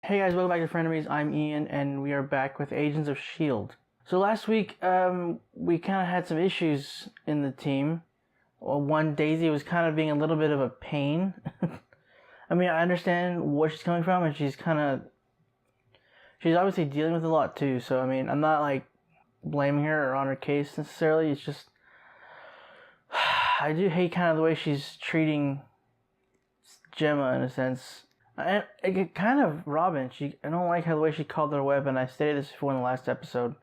Hey guys, welcome back to Frenemies. I'm Ian, and we are back with Agents of S.H.I.E.L.D. So last week, we kind of had some issues in the team. Well, one, Daisy was kind of being a little bit of a pain. I mean, I understand where she's coming from, and she's obviously dealing with a lot too, so I mean, I'm not like blaming her or on her case necessarily, it's just, I do hate kind of the way she's treating Gemma in a sense. And it kind of Robin. I don't like how the way she called her a weapon. I stated this before in the last episode,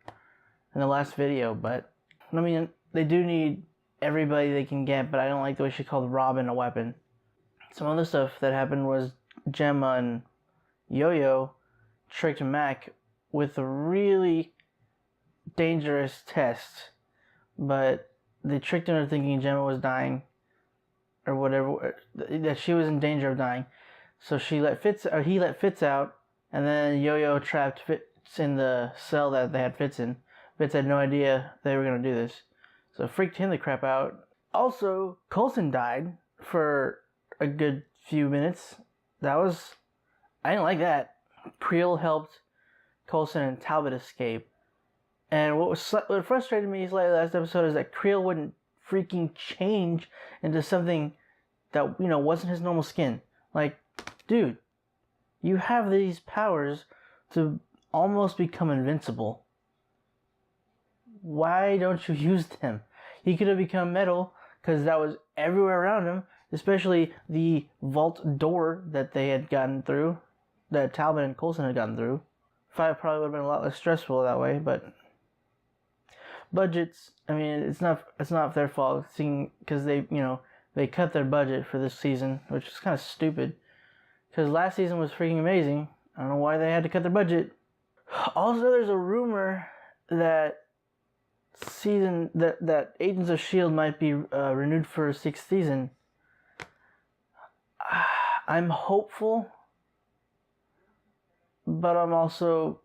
in the last video. But I mean, they do need everybody they can get. But I don't like the way she called Robin a weapon. Some other stuff that happened was Gemma and Yo-Yo tricked Mac with a really dangerous test, but they tricked him into thinking Gemma was dying, or whatever, that she was in danger of dying. So he let Fitz out, and then Yo-Yo trapped Fitz in the cell that they had Fitz in. Fitz had no idea they were going to do this, so it freaked him the crap out. Also, Coulson died for a good few minutes. I didn't like that. Creel helped Coulson and Talbot escape. And what frustrated me slightly last episode is that Creel wouldn't freaking change into something that, wasn't his normal skin. Like, dude, you have these powers to almost become invincible. Why don't you use them? He could have become metal, because that was everywhere around him, especially the vault door that they had gotten through, that Talbot and Coulson had gotten through. Fight probably would have been a lot less stressful that way, but budgets, I mean, it's not their fault, because they cut their budget for this season, which is kind of stupid. Because last season was freaking amazing. I don't know why they had to cut their budget. Also, there's a rumor that that Agents of S.H.I.E.L.D. might be renewed for a 6th season. I'm hopeful, but I'm also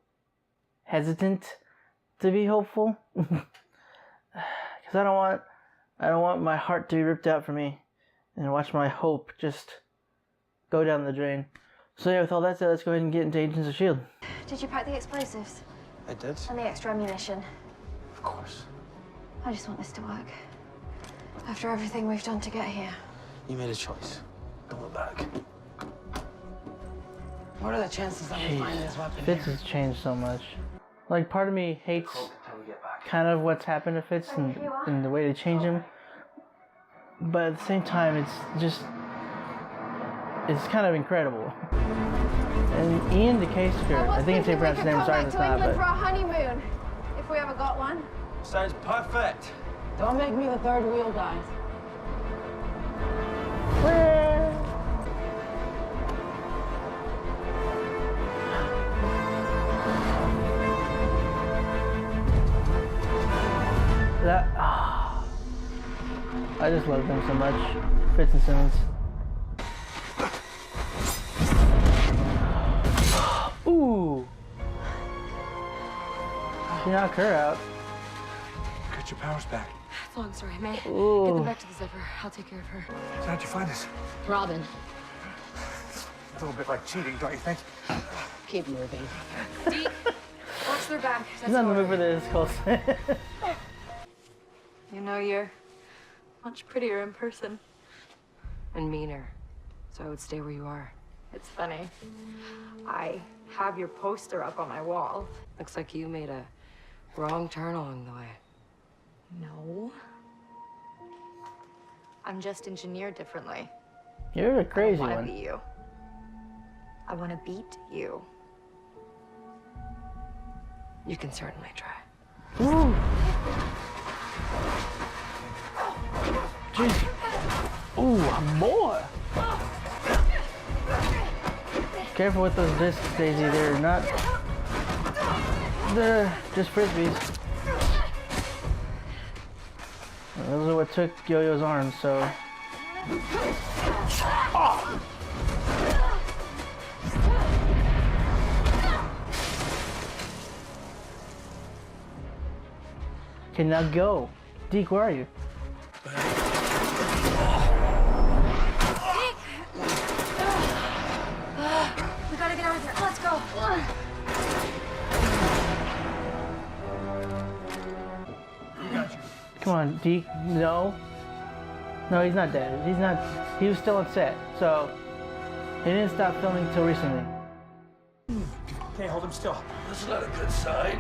hesitant to be hopeful. Because I don't want my heart to be ripped out from me and watch my hope just go down the drain. So yeah, with all that said, let's go ahead and get into Agents of S.H.I.E.L.D. Did you pack the explosives? I did. And the extra ammunition? Of course. I just want this to work. After everything we've done to get here. You made a choice. Don't look back. What are the chances that we find this weapon Fitz here? has changed so much. Like, part of me hates kind of what's happened to Fitz and the way they change him. But at the same time, it's kind of incredible. And Ian the Caseker, I think it's a pronounce his name, sorry if it's not, England but for a honeymoon, if we ever got one. Sounds perfect. Don't make me the third wheel, guys. I just love them so much. Fitz and Simmons. Ooh! She knocked her out. Get your powers back. It's a long story, May. Ooh. Get them back to the zipper. I'll take care of her. So how'd you find us? Robin, A little bit like cheating, don't you think? keep moving. Deke, watch their back. She's not in the mood for this, Coulson. You know, you're much prettier in person. And meaner, so I would stay where you are. It's funny. I have your poster up on my wall. Looks like you made a wrong turn along the way. No. I'm just engineered differently. You're a crazy I don't one. want to be you. I want to beat you. You can certainly try. Ooh. Jeez. Ooh, boy. Careful with those discs, Daisy. They're just frisbees. Those are what took Yo-Yo's arms, so. Oh. Okay, now go. Deke, where are you? We gotta get out of here. Let's go. Come on, Deke. No. No, he's not dead. He's not. He was still on set, so he didn't stop filming till recently. Okay, hold him still. That's not a good sign.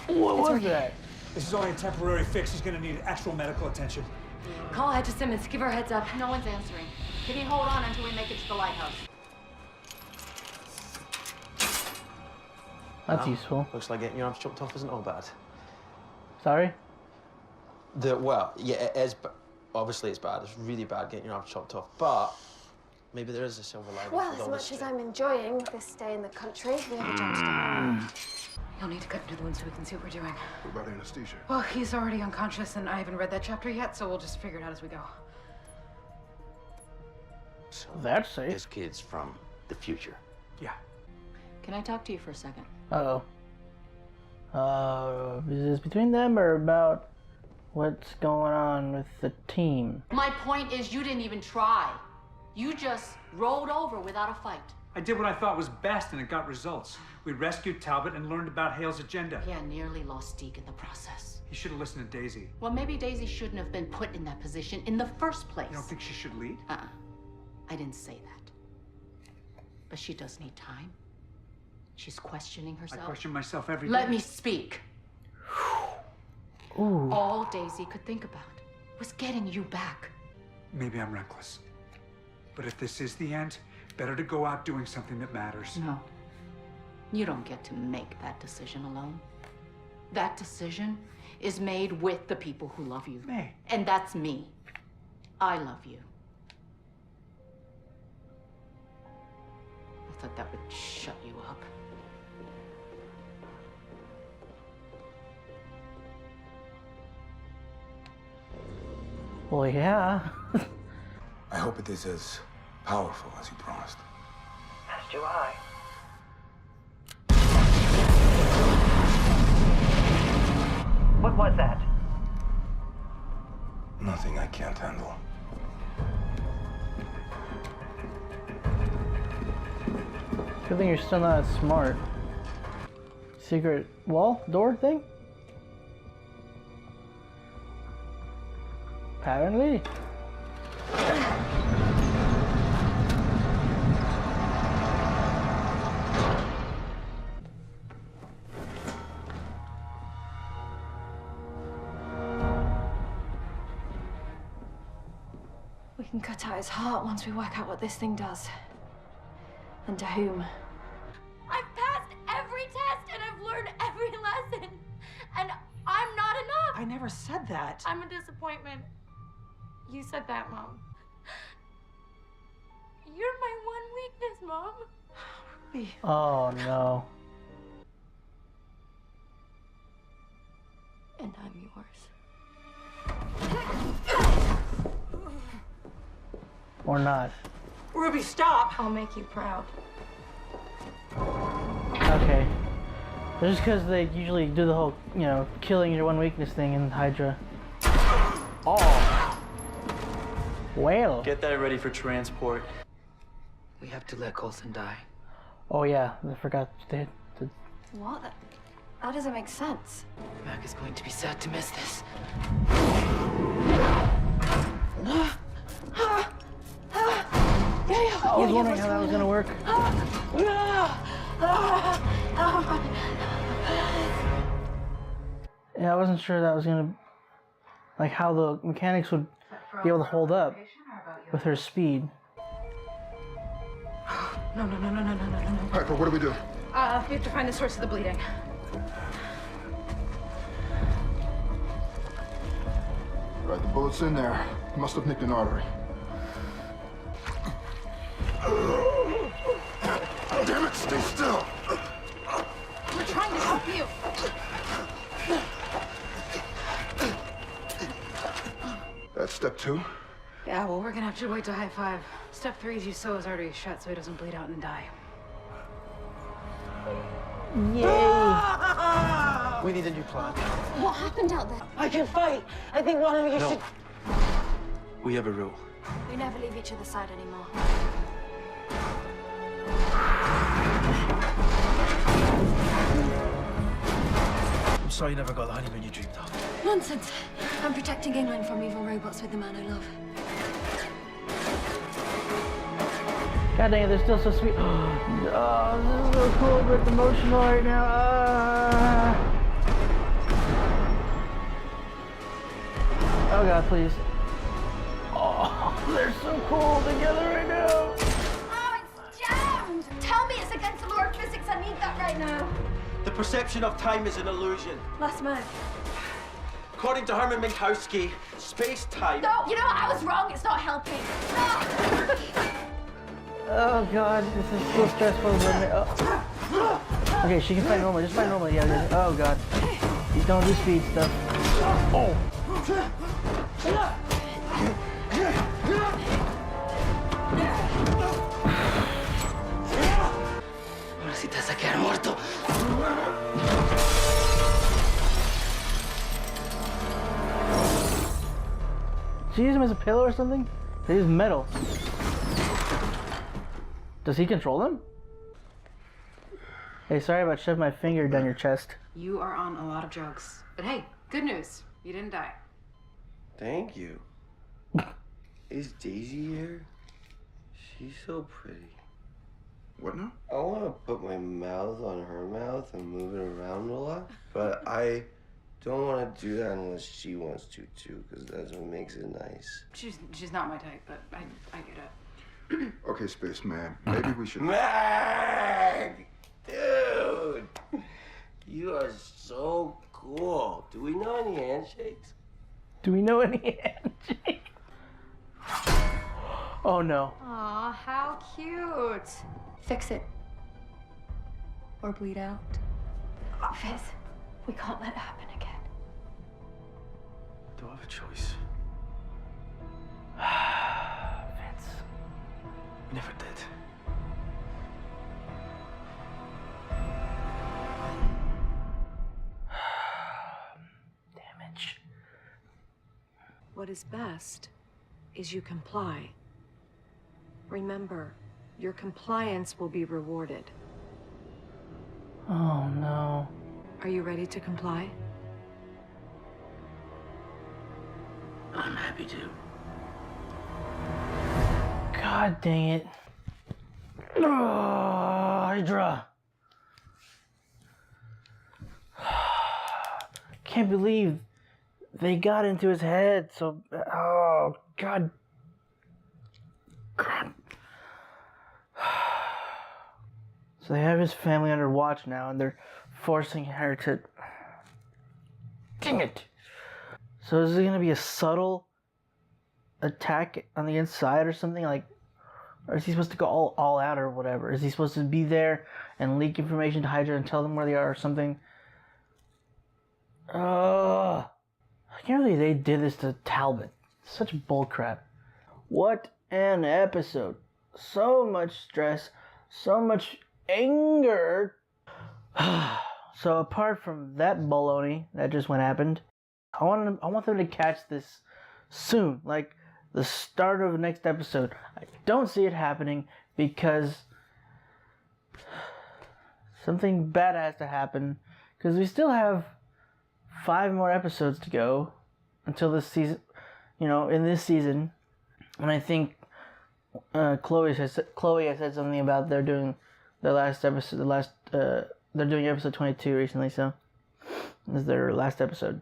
What was that? This is only a temporary fix. He's gonna need actual medical attention. Call ahead to Simmons. Give her a heads up. No one's answering. Can you hold on until we make it to the lighthouse? That's useful. Looks like getting your arms chopped off isn't all bad. Sorry? Well, yeah, it is, but obviously it's bad. It's really bad getting your arms chopped off, but maybe there is a silver lining. Well, with as all much this as I'm enjoying this day in the country, we have a job to do. You'll need to cut into the wound so we can see what we're doing. What about anesthesia? Well, he's already unconscious, and I haven't read that chapter yet, so we'll just figure it out as we go. So That's safe. this kid's from the future. Yeah. Can I talk to you for a second? Uh-oh. Is this between them or about what's going on with the team? My point is you didn't even try. You just rolled over without a fight. I did what I thought was best, and it got results. We rescued Talbot and learned about Hale's agenda. Yeah, nearly lost Deke in the process. He should have listened to Daisy. Well, maybe Daisy shouldn't have been put in that position in the first place. You don't think she should lead? I didn't say that. But she does need time. She's questioning I herself. question myself every day. Let me speak. Ooh. All Daisy could think about was getting you back. Maybe I'm reckless. But if this is the end, better to go out doing something that matters. No. You don't get to make that decision alone. That decision is made with the people who love you. May. And that's me. I love you. I thought that would shut you up. Well, yeah. I hope it is as powerful as you promised. As do I. What was that? Nothing I can't handle. Good thing you're still not as smart. Secret wall door thing? Apparently. We can cut out his heart once we work out what this thing does. And to whom. I've passed every test and I've learned every lesson. And I'm not enough. I never said that. I'm a disappointment. You said that, Mom. You're my one weakness, Mom. Oh no. And I'm yours. Or not. Ruby, stop! I'll make you proud. Okay. Just because they usually do the whole, you know, killing your one weakness thing in Hydra. Oh. Well. Get that ready for transport. We have to let Coulson die. Oh yeah, I forgot the What? That doesn't make sense. Mac is going to be sad to miss this. I was wondering how that was gonna work. Yeah, I wasn't sure that was gonna, like, how the mechanics would be able to hold up with her speed. No. Piper, what do we do? We have to find the source of the bleeding. Right, the bullet's in there. Must have nicked an artery. Damn it, stay still! We're trying to help you. That's step 2. Yeah, well, we're gonna have to wait till high 5. Step 3 is you sew his arteries shut so he doesn't bleed out and die. Yay! We need a new plan. What happened out there? I can fight. I think one of you should. We have a rule. We never leave each other's side anymore. sorry you never got the honeymoon you dreamed of. Nonsense. I'm protecting England from evil robots with the man I love. God dang it, they're still so sweet. Oh, this is so cool, but emotional right now. Oh god, please. Oh, they're so cool together right now. Oh, it's jammed! Tell me it's against the law of physics. I need that right now. The perception of time is an illusion. Last man. According to Herman Minkowski, space-time... No, you know what? I was wrong. It's not helping. No! Oh god, this is so stressful. Oh. Okay, she can fight normally. Just fight normally. Yeah. Oh god. You don't do speed stuff. Oh. Ahora sí te vas a quedar muerto. Did she use him as a pillow or something? They use metal. Does he control them? Hey, sorry about shoving my finger down your chest. You are on a lot of drugs. But hey, good news. You didn't die. Thank you. Is Daisy here? She's so pretty. What now? I want to put my mouth on her mouth and move it around a lot, but I don't want to do that unless she wants to too, because that's what makes it nice. She's not my type, but I get it. Okay, spaceman. Maybe we should. Mag! Dude! You are so cool. Do we know any handshakes? Do we know any handshakes? Oh no. Aw, how cute. Fix it. Or bleed out. Fizz, we can't let it happen again. Do I have a choice? Vince. We never did. Damage. What is best is you comply. Remember, your compliance will be rewarded. Oh no. Are you ready to comply? I'm happy to. God dang it. Oh, Hydra. Can't believe they got into his head. So, oh, God. God. So they have his family under watch now, and they're forcing her to... Dang it. So is it going to be a subtle attack on the inside or something? Like, or is he supposed to go all out or whatever? Is he supposed to be there and leak information to Hydra and tell them where they are or something? I can't believe they did this to Talbot. Such bullcrap. What an episode. So much stress. So much anger. So apart from that baloney that just happened, I want them to catch this soon. Like the start of the next episode. I don't see it happening because something bad has to happen. Because we still have 5 more episodes to go until this season, in this season. And I think Chloe has said something about they're doing their last episode. They're doing episode 22 recently, so this is their last episode.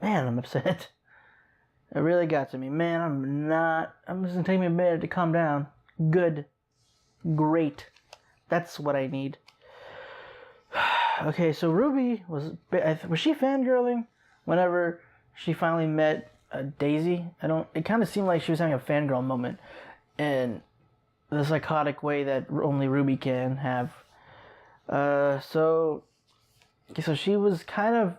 Man, I'm upset. It really got to me. Man, I'm just gonna take me a minute to calm down. Good. Great. That's what I need. Okay, so Ruby was she fangirling whenever she finally met Daisy? It kind of seemed like she was having a fangirl moment in the psychotic way that only Ruby can have. So she was kind of,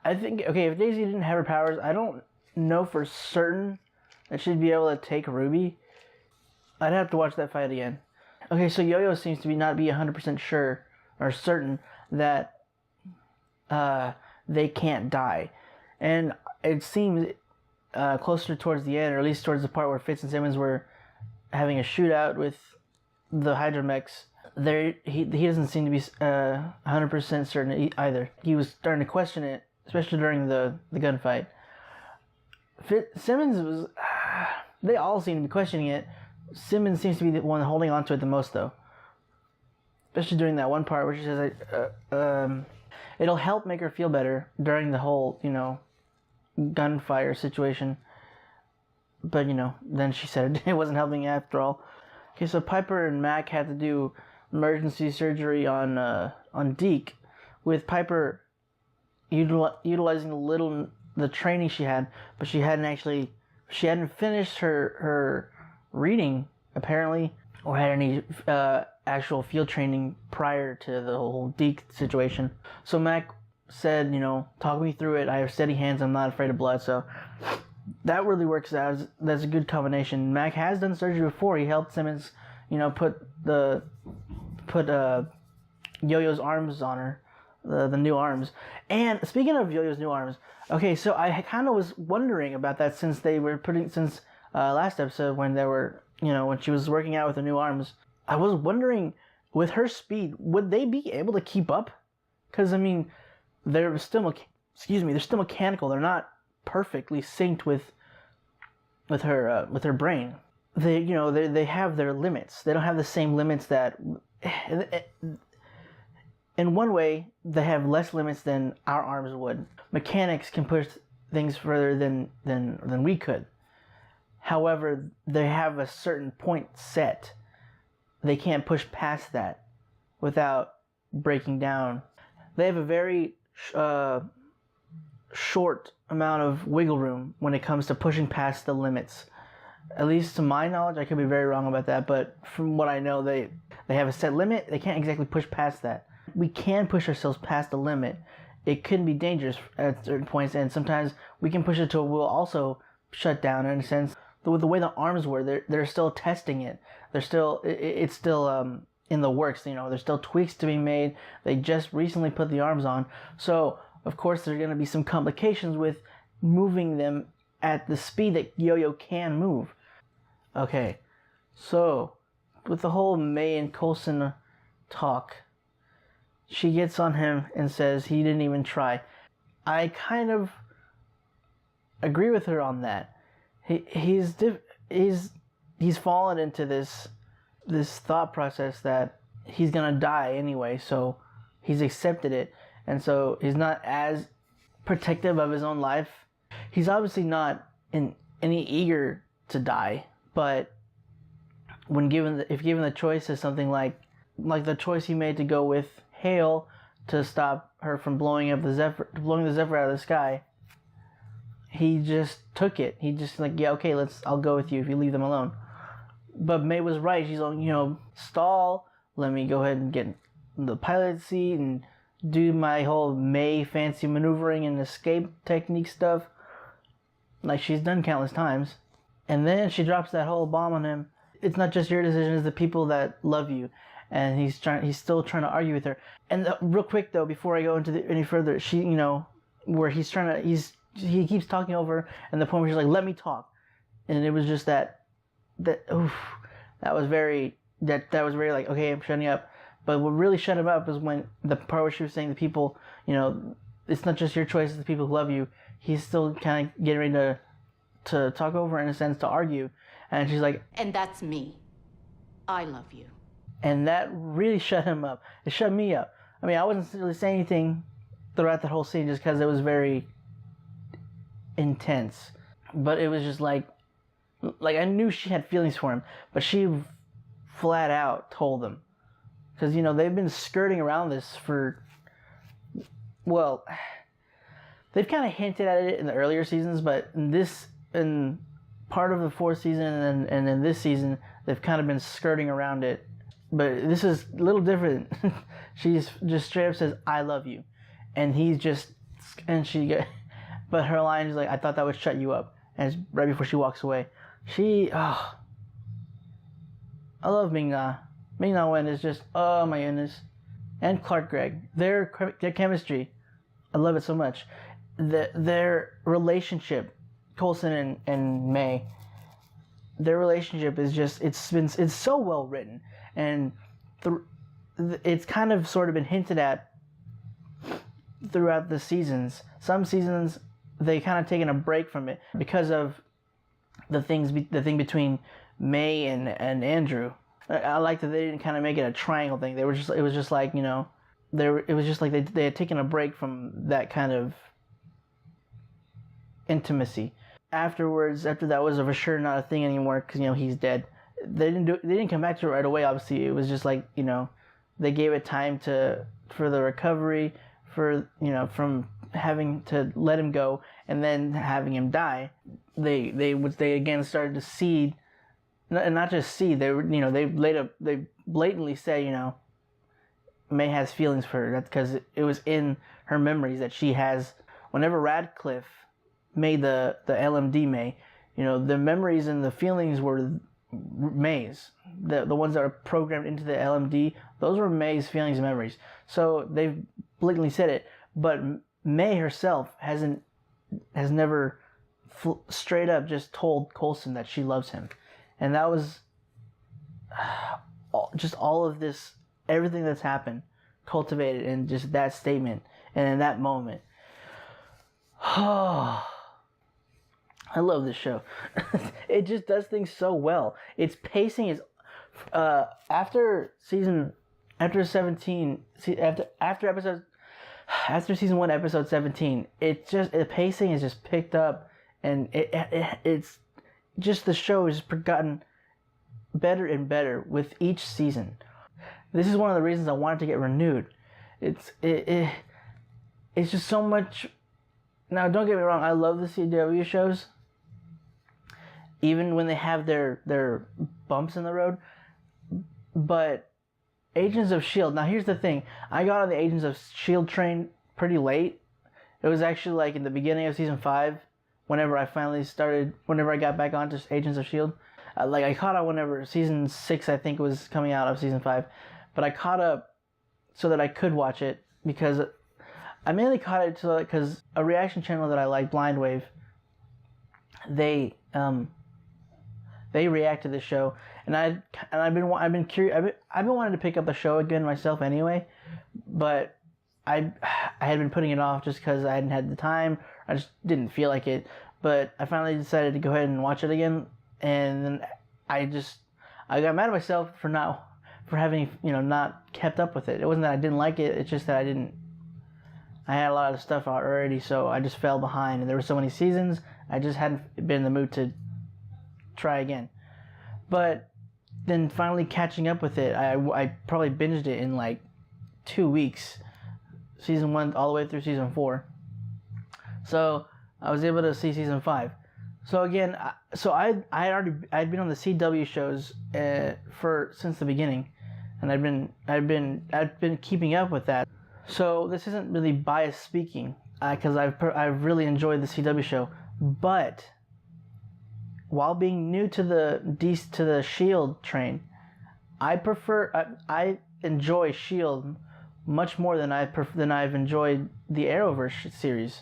I think, okay, if Daisy didn't have her powers, I don't know for certain that she'd be able to take Ruby. I'd have to watch that fight again. Okay, so Yo-Yo seems to not be 100% sure or certain that they can't die. And it seems closer towards the end, or at least towards the part where Fitz and Simmons were having a shootout with the Hydra mechs, he doesn't seem to be 100% certain either. He was starting to question it, especially during the gunfight. Simmons was... they all seem to be questioning it. Simmons seems to be the one holding on to it the most, though. Especially during that one part where she says, it'll help make her feel better during the whole, gunfire situation. But, then she said it wasn't helping after all. Okay, so Piper and Mac had to do emergency surgery on Deke, with Piper utilizing the training she had, but she hadn't finished her reading, apparently, or had any actual field training prior to the whole Deke situation. So Mac said, talk me through it. I have steady hands. I'm not afraid of blood. So that really works out. That's a good combination. Mac has done surgery before. He helped Simmons, put Yo-Yo's arms on her, the new arms. And speaking of Yo-Yo's new arms, okay, so I kind of was wondering about that since last episode when they were, when she was working out with the new arms. I was wondering, with her speed, would they be able to keep up? Because they're still mechanical. They're not perfectly synced with her brain. They have their limits. They don't have the same limits that. In one way, they have less limits than our arms would. Mechanics can push things further than we could. However, they have a certain point set. They can't push past that without breaking down. They have a very short amount of wiggle room when it comes to pushing past the limits. At least to my knowledge, I could be very wrong about that, but from what I know, they have a set limit. They can't exactly push past that. We can push ourselves past the limit. It can be dangerous at certain points, and sometimes we can push it till we'll also shut down in a sense. With the way the arms were, they're still testing it. It's still in the works. There's still tweaks to be made. They just recently put the arms on, so of course there's going to be some complications with moving them at the speed that Yo-Yo can move. Okay, so with the whole May and Coulson talk, she gets on him and says he didn't even try. I kind of agree with her on that. He's fallen into this thought process that he's gonna die anyway, so he's accepted it, and so he's not as protective of his own life. He's obviously not in any eager to die, but when given the choice is something like the choice he made to go with Hale to stop her from blowing the Zephyr out of the sky, he just took it. He just yeah, okay, I'll go with you if you leave them alone. But May was right. She's like, stall. Let me go ahead and get the pilot seat and do my whole May fancy maneuvering and escape technique stuff, like she's done countless times. And then she drops that whole bomb on him. It's not just your decision; it's the people that love you. And he's still trying to argue with her. And real quick though, before I go into any further, she, where he keeps talking over her, and the point where she's like, "Let me talk," and it was just that was very like, okay, I'm shutting up. But what really shut him up is when the part where she was saying the people, it's not just your choice, it's the people who love you. He's still kind of getting ready to talk over her, in a sense, to argue, and she's like, and that's me. I love you. And that really shut him up. It shut me up. I wasn't really saying anything throughout the whole scene just because it was very intense. But it was just like I knew she had feelings for him, but she flat out told them. Because, they've been skirting around this they've kind of hinted at it in the earlier seasons, but in part of the fourth season and in this season, they've kind of been skirting around it. But this is a little different. She's just straight up says, "I love you." And but her line is like, "I thought that would shut you up." And it's right before she walks away. I love Ming-Na. Ming-Na Wen is just, oh my goodness. And Clark Gregg. Their chemistry, I love it so much. Their relationship, Coulson and May, their relationship is just, it's so well written. And it's kind of sort of been hinted at throughout the seasons. Some seasons they kind of taken a break from it because of the thing between May and Andrew. I like that they didn't kind of make it a triangle thing. It was just like, you know, it was just like they had taken a break from that kind of intimacy. Afterwards, after that was for sure not a thing anymore because, you know, he's dead. They didn't come back to it right away. Obviously, it was just like, you know, they gave it time for the recovery, for, you know, from having to let him go and then having him die. They again started to seed, and not just seed. They were, you know, they blatantly say, you know, May has feelings for her. That's because it was in her memories that she has. Whenever Radcliffe made the LMD May, you know, the memories and the feelings were May's. The ones that are programmed into the LMD, those were May's feelings and memories. So they've blatantly said it, but May herself has never straight up just told Coulson that she loves him. And that was just all of this, everything that's happened, cultivated in just that statement and in that moment. Oh, I love this show. It just does things so well. Its pacing is after season 17, after season 1, episode 17, the pacing is just picked up, and it's just, the show has gotten better and better with each season. This is one of the reasons I wanted to get renewed. It's just so much. Now, don't get me wrong, I love the CW shows, even when they have their bumps in the road. But Agents of S.H.I.E.L.D. Now, here's the thing. I got on the Agents of S.H.I.E.L.D. train pretty late. It was actually like in the beginning of season 5, whenever I got back onto Agents of S.H.I.E.L.D. I caught up whenever season 6, I think, was coming out of season 5. But I caught up so that I could watch it, because I mainly caught it because a reaction channel that I like, Blind Wave, they react to this show, and I've been curious. I've been wanting to pick up the show again myself anyway, but I had been putting it off just because I hadn't had the time. I just didn't feel like it. But I finally decided to go ahead and watch it again, and then I got mad at myself for having, you know, not kept up with it. It wasn't that I didn't like it. It's just that I had a lot of stuff out already, so I just fell behind. And there were so many seasons, I just hadn't been in the mood to try again. But then finally catching up with it, I probably binged it in like 2 weeks. Season 1 all the way through season 4. So I was able to see season 5. So again, I'd been on the CW shows since the beginning, and I've been keeping up with that. So this isn't really biased speaking, because I've really enjoyed the CW show. But while being new to the S.H.I.E.L.D. train, I enjoy S.H.I.E.L.D. much more than I've enjoyed the Arrowverse series.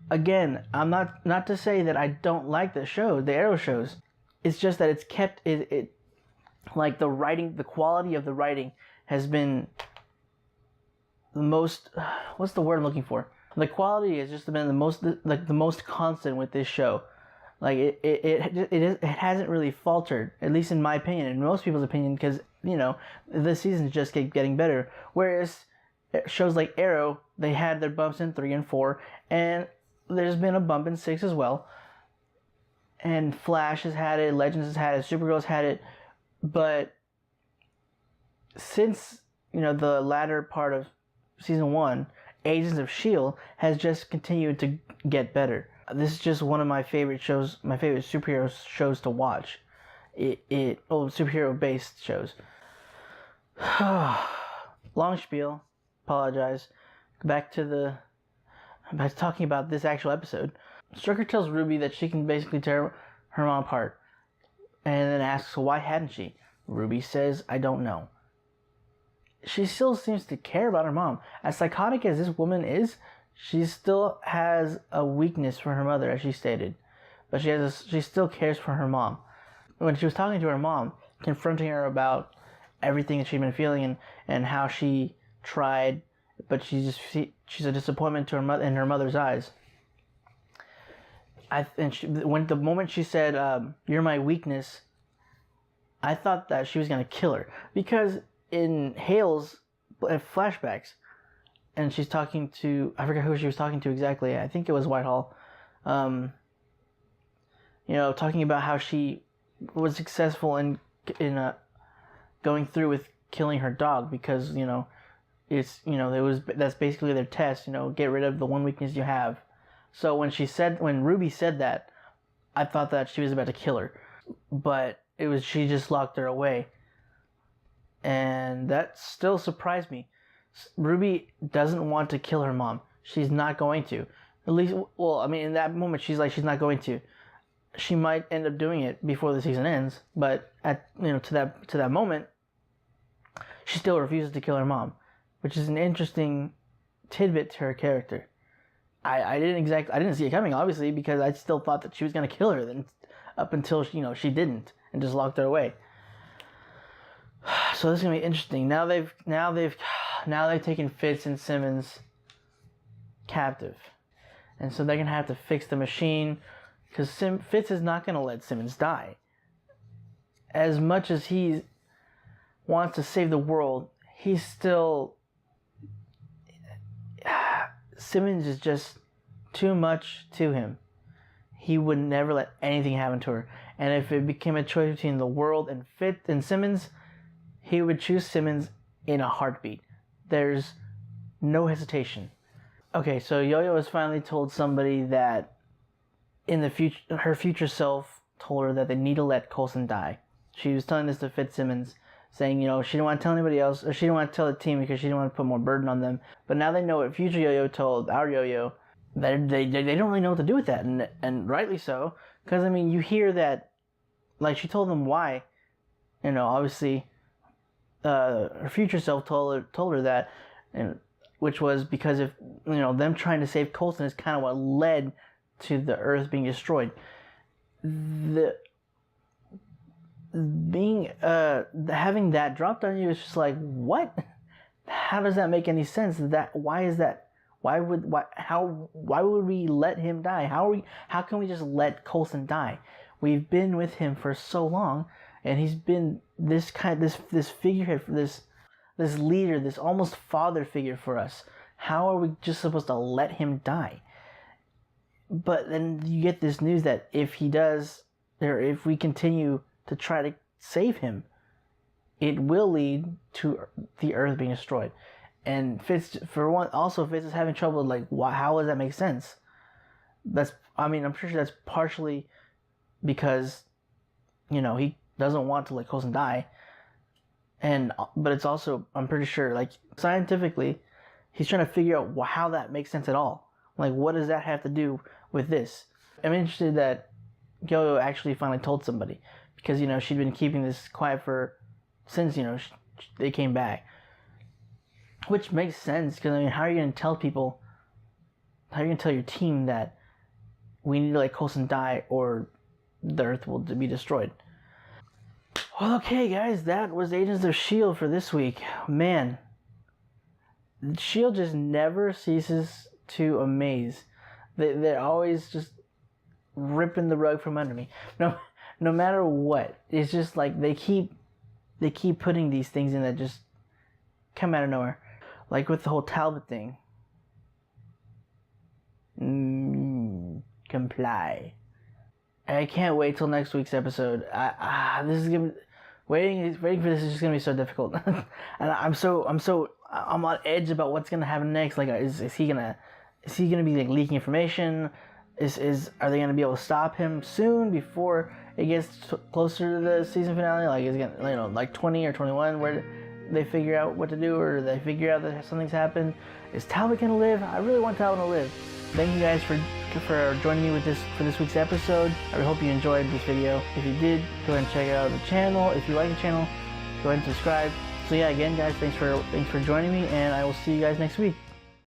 Again, I'm not to say that I don't like the show, the Arrow shows. It's just that it's kept it like the writing, the quality of the writing has been the most. What's the word I'm looking for? The quality has just been the most constant with this show. Like it hasn't really faltered, at least in my opinion, in most people's opinion, because, you know, the seasons just keep getting better. Whereas shows like Arrow, they had their bumps in 3 and 4, and there's been a bump in 6 as well. And Flash has had it, Legends has had it, Supergirl's had it, but since, you know, the latter part of season 1, Agents of S.H.I.E.L.D. has just continued to get better. This is just one of my favorite shows, my favorite superhero shows to watch. Superhero-based shows. Long spiel. Apologize. Back to talking about this actual episode. Strucker tells Ruby that she can basically tear her mom apart, and then asks why hadn't she. Ruby says, I don't know. She still seems to care about her mom. As psychotic as this woman is, she still has a weakness for her mother, as she stated. But she still cares for her mom. When she was talking to her mom, confronting her about everything that she'd been feeling and how she tried, but she's a disappointment to her mother in her mother's eyes. When the moment she said, "You're my weakness," I thought that she was gonna kill her, because in Hale's flashbacks, and she's talking to, I forget who she was talking to exactly. I think it was Whitehall. Talking about how she was successful in going through with killing her dog, because that's basically their test. Get rid of the one weakness you have. So when Ruby said that, I thought that she was about to kill her, but she just locked her away, and that still surprised me. Ruby doesn't want to kill her mom. She's not going to. At least, in that moment, she's not going to. She might end up doing it before the season ends, but to that moment, she still refuses to kill her mom, which is an interesting tidbit to her character. I didn't see it coming, obviously, because I still thought that she was gonna kill her then, up until she didn't and just locked her away. So this is gonna be interesting. Now they've taken Fitz and Simmons captive, and so they're gonna have to fix the machine, because Fitz is not gonna let Simmons die. As much as he wants to save the world, he's still. Simmons is just too much to him. He would never let anything happen to her. And if it became a choice between the world and Fitz and Simmons, he would choose Simmons in a heartbeat. There's no hesitation. Okay, so Yo-Yo has finally told somebody that in the future, her future self told her that they need to let Coulson die. She was telling this to Fitzsimmons, saying, she didn't want to tell anybody else, or she didn't want to tell the team because she didn't want to put more burden on them. But now they know what future Yo-Yo told our Yo-Yo. They don't really know what to do with that, and rightly so. Because, you hear that, like, she told them why. Obviously, her future self told her that, which was because of, them trying to save Coulson is kind of what led to the Earth being destroyed. Having that dropped on you is just like, what? How does that make any sense? Why is that? Why would we let him die? How can we just let Coulson die? We've been with him for so long, and he's been this figurehead, for this leader, this almost father figure for us. How are we just supposed to let him die? But then you get this news that if he does, or if we continue to try to save him, it will lead to the Earth being destroyed. And Fitz is having trouble, like, how does that make sense? I'm pretty sure that's partially because, he doesn't want to let Coulson die. But it's also, I'm pretty sure, like, scientifically, he's trying to figure out how that makes sense at all. Like, what does that have to do with this? I'm interested that Yo-Yo actually finally told somebody, because, she'd been keeping this quiet since, they came back. Which makes sense, because, how are you going to tell people, how are you going to tell your team that we need to let Coulson die or the Earth will be destroyed? Well, okay, guys, that was Agents of S.H.I.E.L.D. for this week. Man, S.H.I.E.L.D. just never ceases to amaze. They're always just ripping the rug from under me. No matter what, it's just like they keep putting these things in that just come out of nowhere. Like with the whole Talbot thing. Comply. I can't wait till next week's episode. This is gonna waiting for this is just gonna be so difficult, and I'm on edge about what's gonna happen next. Like, is he gonna be like leaking information? Are they gonna be able to stop him soon before it gets closer to the season finale? Like, is it gonna, like 20 or 21 where they figure out what to do, or they figure out that something's happened? Is Talbot gonna live? I really want Talbot to live. Thank you guys for joining me for this week's episode. I hope you enjoyed this video. If you did, go ahead and check out the channel. If you like the channel, go ahead and subscribe. So yeah, again, guys, thanks for joining me, and I will see you guys next week.